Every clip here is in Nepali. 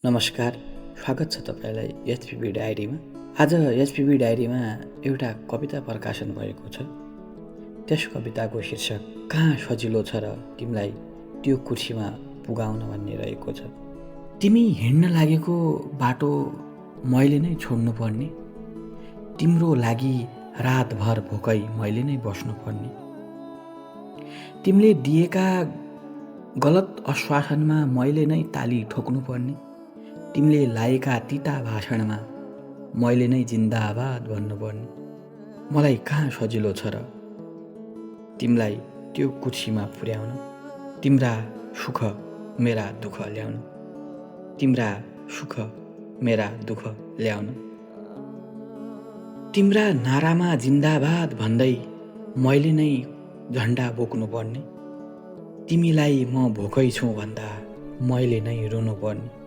नमस्कार, स्वागत छ तपाईँलाई एचपिभी डायरीमा। आज एचपिभी डायरीमा एउटा कविता प्रकाशन भएको छ। त्यस कविताको शीर्षक कहाँ सजिलो छ र तिमीलाई त्यो कुर्सीमा पुगाउन भन्ने रहेको छ। तिमी हिँड्न लागेको बाटो मैले नै छोड्नु पर्ने, तिम्रो लागि रातभर भोकै मैले नै बस्नु पर्ने, तिमीले दिएका गलत आश्वासनमा मैले नै ताली ठोक्नु पर्ने, तिमीले लाएका तिता भाषणमा मैले नै जिन्दाबाद भन्नुपर्ने। मलाई कहाँ सजिलो छ र तिमीलाई त्यो कुर्सीमा पुर्याउन, तिम्रा सुख मेरा दुःख ल्याउन, तिम्रा सुख मेरा दुःख ल्याउन। तिम्रा नारामा जिन्दाबाद भन्दै मैले नै झन्डा बोक्नु पर्ने, तिमीलाई म भोकै छु भन्दा मैले नै रुनु पर्ने।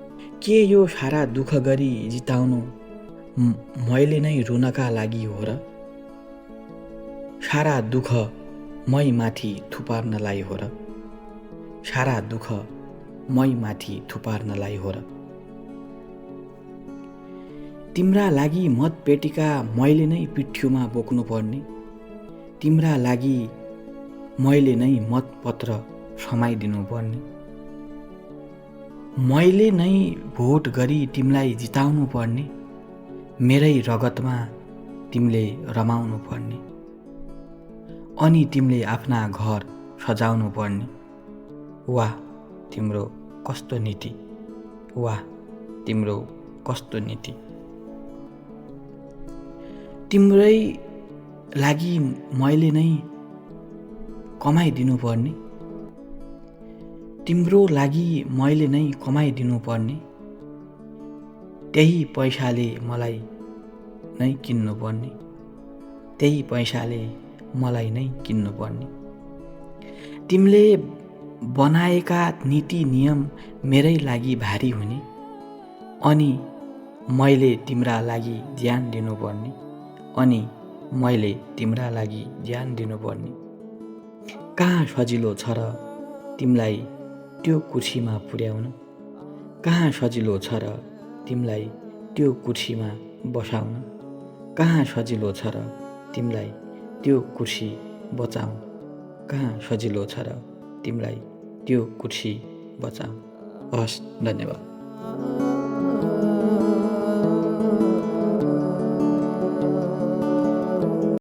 के यो सारा दुःख गरी जिताउनु मैले नै रुनका लागि हो र? सारा दुःख मै माथि थुपार्नलाई हो र? सारा दुःख मै माथि थुपार्नलाई हो र? तिम्रा लागि मतपेटिका मैले नै पिठ्युमा बोक्नु पर्ने, तिम्रा लागि मैले नै मतपत्र समाइदिनु पर्ने, मैले नै भोट गरी तिमीलाई जिताउनु पर्ने, मेरै रगतमा तिमीले रमाउनु पर्ने, अनि तिमीले आफ्ना घर सजाउनु पर्ने। वाह तिम्रो कस्तो नीति, वाह तिम्रो कस्तो नीति। तिम्रै लागि मैले नै कमाइदिनु पर्ने, तिम्रो लागि मैले नै कमाइदिनु पर्ने, त्यही पैसाले मलाई नै किन्नु पर्ने, त्यही पैसाले मलाई नै किन्नु पर्ने। तिमीले बनाएका नीति नियम मेरै लागि भारी हुने, अनि मैले तिम्रा लागि ज्यान दिनुपर्ने, अनि मैले तिम्रा लागि ज्यान दिनुपर्ने। कहाँ सजिलो छ र तिमीलाई त्यो कुर्सीमा पुर्याउन, कहाँ सजिलो छ र तिमीलाई त्यो कुर्सीमा बसाउन, कहाँ सजिलो छ र तिमीलाई त्यो कुर्सी बचाउन, कहाँ सजिलो छ र तिमीलाई त्यो कुर्सी बचाउन। हस्, धन्यवाद।